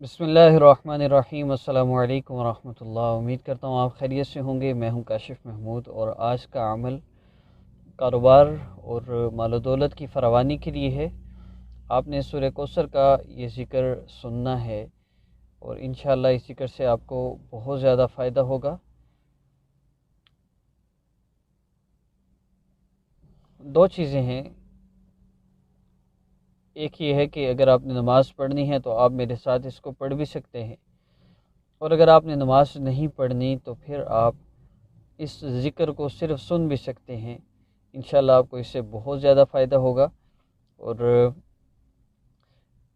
بسم اللہ الرحمن الرحیم۔ السلام علیکم ورحمۃ اللہ۔ امید کرتا ہوں آپ خیریت سے ہوں گے۔ میں ہوں کاشف محمود، اور آج کا عمل کاروبار اور مال و دولت کی فراوانی کے لیے ہے۔ آپ نے سورہ کوثر کا یہ ذکر سننا ہے، اور انشاءاللہ اس ذکر سے آپ کو بہت زیادہ فائدہ ہوگا۔ دو چیزیں ہیں، ایک یہ ہے کہ اگر آپ نے نماز پڑھنی ہے تو آپ میرے ساتھ اس کو پڑھ بھی سکتے ہیں، اور اگر آپ نے نماز نہیں پڑھنی تو پھر آپ اس ذکر کو صرف سن بھی سکتے ہیں۔ انشاءاللہ آپ کو اس سے بہت زیادہ فائدہ ہوگا، اور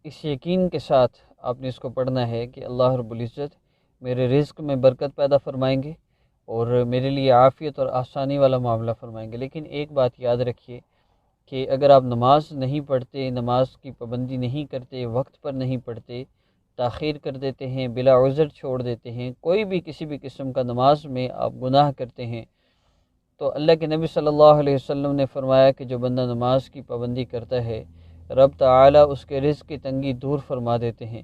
اس یقین کے ساتھ آپ نے اس کو پڑھنا ہے کہ اللہ رب العزت میرے رزق میں برکت پیدا فرمائیں گے اور میرے لیے عافیت اور آسانی والا معاملہ فرمائیں گے۔ لیکن ایک بات یاد رکھیے کہ اگر آپ نماز نہیں پڑھتے، نماز کی پابندی نہیں کرتے، وقت پر نہیں پڑھتے، تاخیر کر دیتے ہیں، بلا عذر چھوڑ دیتے ہیں، کوئی بھی کسی بھی قسم کا نماز میں آپ گناہ کرتے ہیں، تو اللہ کے نبی صلی اللہ علیہ وسلم نے فرمایا کہ جو بندہ نماز کی پابندی کرتا ہے، رب تعالیٰ اس کے رزق کی تنگی دور فرما دیتے ہیں۔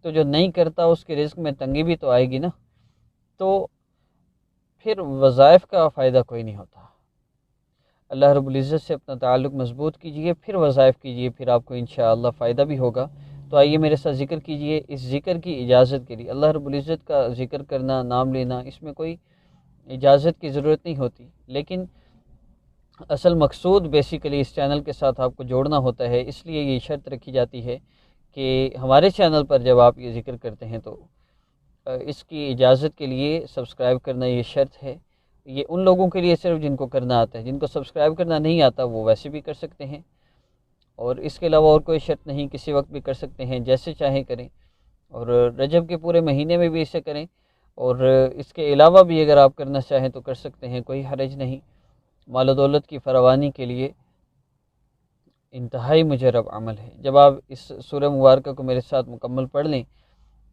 تو جو نہیں کرتا اس کے رزق میں تنگی بھی تو آئے گی نا، تو پھر وظائف کا فائدہ کوئی نہیں ہوتا۔ اللہ رب العزت سے اپنا تعلق مضبوط کیجئے، پھر وظائف کیجئے، پھر آپ کو انشاءاللہ فائدہ بھی ہوگا۔ تو آئیے میرے ساتھ ذکر کیجئے۔ اس ذکر کی اجازت کے لیے اللہ رب العزت کا ذکر کرنا، نام لینا، اس میں کوئی اجازت کی ضرورت نہیں ہوتی، لیکن اصل مقصود بیسیکلی اس چینل کے ساتھ آپ کو جوڑنا ہوتا ہے۔ اس لیے یہ شرط رکھی جاتی ہے کہ ہمارے چینل پر جب آپ یہ ذکر کرتے ہیں تو اس کی اجازت کے لیے سبسکرائب کرنا یہ شرط ہے۔ یہ ان لوگوں کے لیے صرف جن کو کرنا آتا ہے، جن کو سبسکرائب کرنا نہیں آتا وہ ویسے بھی کر سکتے ہیں، اور اس کے علاوہ اور کوئی شرط نہیں، کسی وقت بھی کر سکتے ہیں، جیسے چاہیں کریں، اور رجب کے پورے مہینے میں بھی اسے کریں، اور اس کے علاوہ بھی اگر آپ کرنا چاہیں تو کر سکتے ہیں، کوئی حرج نہیں۔ مال و دولت کی فراوانی کے لیے انتہائی مجرب عمل ہے۔ جب آپ اس سورہ مبارکہ کو میرے ساتھ مکمل پڑھ لیں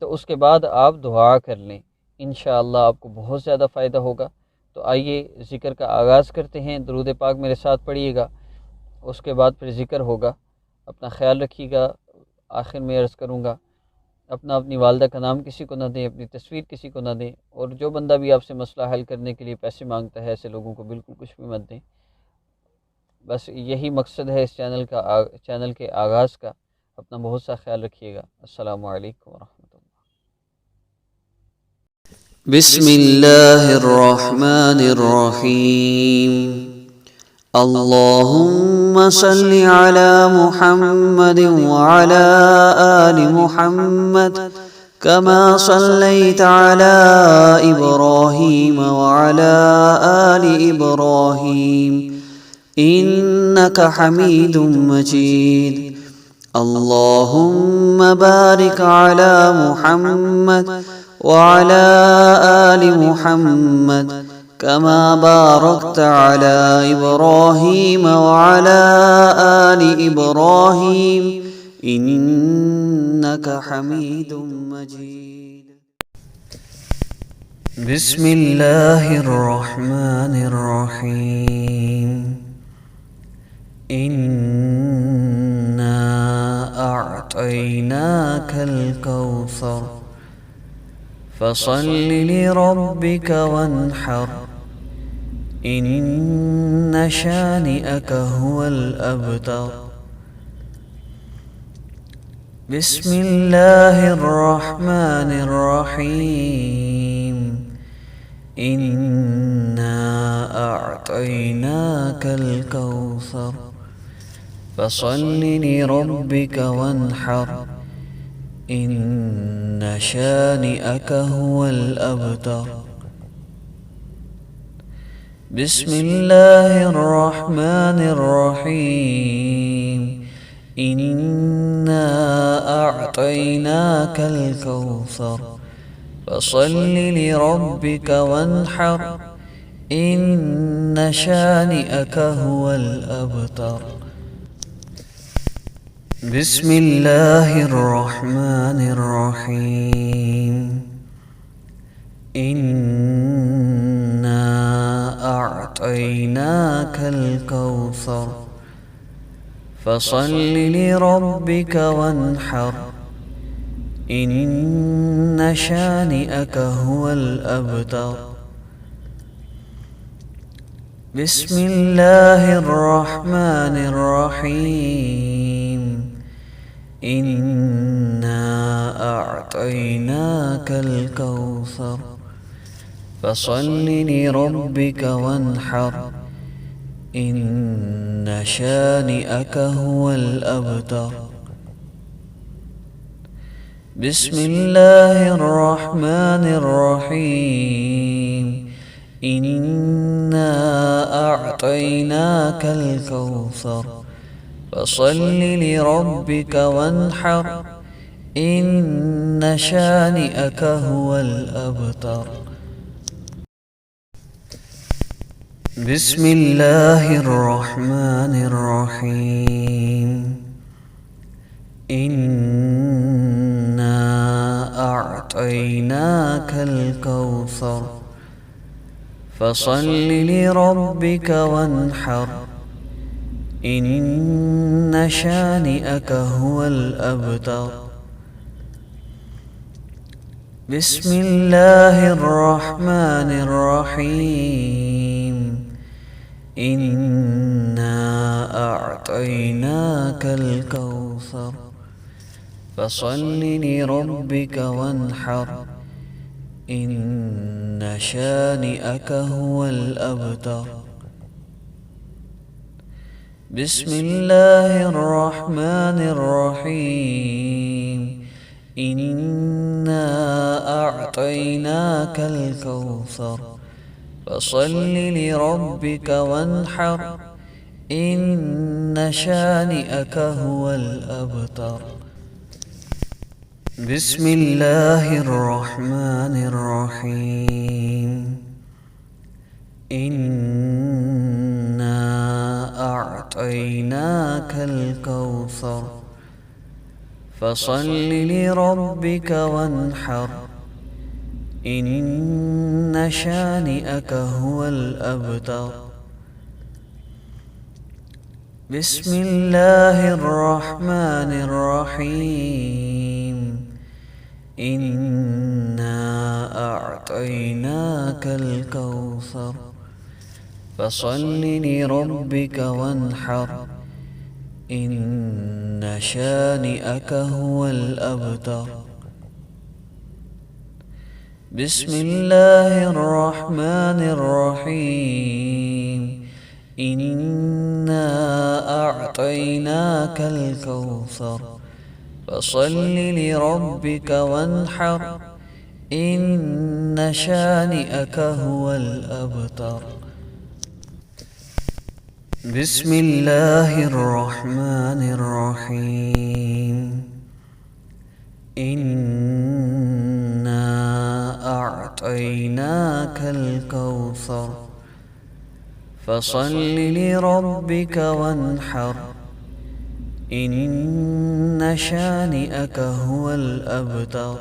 تو اس کے بعد آپ دعا کر لیں، انشاءاللہ آپ کو بہت زیادہ فائدہ ہوگا۔ تو آئیے ذکر کا آغاز کرتے ہیں۔ درود پاک میرے ساتھ پڑھیے گا، اس کے بعد پھر ذکر ہوگا۔ اپنا خیال رکھیے گا۔ آخر میں عرض کروں گا، اپنی والدہ کا نام کسی کو نہ دیں، اپنی تصویر کسی کو نہ دیں، اور جو بندہ بھی آپ سے مسئلہ حل کرنے کے لیے پیسے مانگتا ہے ایسے لوگوں کو بالکل کچھ بھی مت دیں۔ بس یہی مقصد ہے اس چینل کے آغاز کا۔ اپنا بہت سا خیال رکھیے گا۔ السلام علیکم ورحمۃ اللہ۔ بسم اللہ الرحمن الرحیم۔ اللہم صل علی محمد وعلی آل محمد كما صليت على إبراهيم وعلى آل إبراهيم إنك حميد مجيد۔ اللهم بارك على محمد وعلى آل محمد كما باركت على إبراهيم وعلى آل إبراهيم إنك حميد مجيد۔ بسم الله الرحمن الرحيم۔ إنا أعطيناك الكوثر فصل لربك وانحر إن شانئك هو الأبتر۔ بسم الله الرحمن الرحيم۔ إنا أعطيناك الكوثر فصل لربك وانحر إن شانئك هو الأبتر۔ بسم الله الرحمن الرحيم۔ إنا أعطيناك الكوثر فصل لربك وانحر إن شانئك هو الأبتر۔ بسم الله الرحمن الرحيم۔ إنا أعطيناك الكوثر فصل لربك وانحر إن شانئك هو الأبتر بسم الله الرحمن الرحيم إنا أعطيناك الكوثر فصل لربك وانحر إن شانئك هو الأبتر بسم الله الرحمن الرحيم إنا أعطيناك الكوثر فصل لربك وانحر إن شانئك هو الأبتر بسم الله الرحمن الرحيم إنا أعطيناك الكوثر فصل لربك وانحر إن شانئك هو الأبتر بسم الله الرحمن الرحيم إنا أعطيناك الكوثر فصل لربك وانحر إن شانئك هو الأبتر بسم الله الرحمن الرحيم إنا أعطيناك الكوثر فصل لربك وانحر إن شانئك هو الأبتر بسم الله الرحمن الرحيم إنا أعطيناك الكوثر فصل لربك وانحر إن شانئك هو الأبتر بسم الله الرحمن الرحيم إنا أعطيناك الكوثر فصل لربك وانحر إن شانئك هو الأبتر بسم الله الرحمن الرحيم إنا أعطيناك الكوثر فصل لربك وانحر إن شانئك هو الأبتر بسم الله الرحمن الرحيم إنا أعطيناك الكوثر فصل لربك وانحر إن شانئك هو الأبتر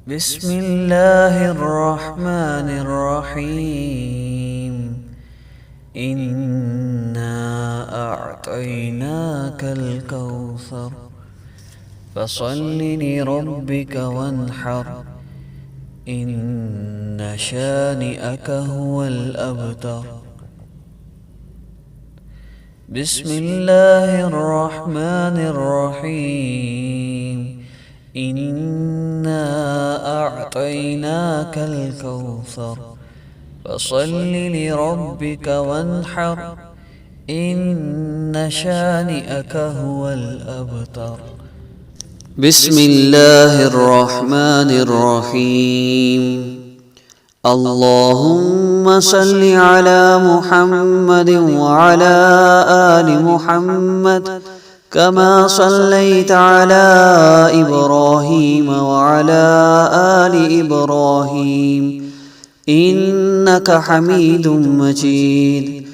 بسم الله الرحمن الرحيم إنا أعطيناك الكوثر فصل لربك وانحر إن شانئك هو الأبتر بسم الله الرحمن الرحيم إنا أعطيناك الكوثر فصل لربك وانحر إن شانئك هو الأبتر بسم الله الرحمن الرحيم اللهم صل على محمد وعلى آل محمد كما صليت على إبراهيم وعلى آل إبراهيم إنك حميد مجيد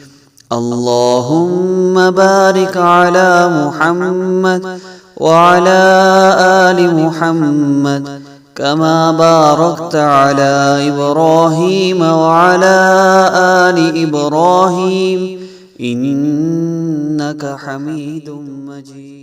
اللهم بارك على محمد وعلى آل محمد كما باركت على إبراهيم وعلى آل إبراهيم إنك حميد مجيد.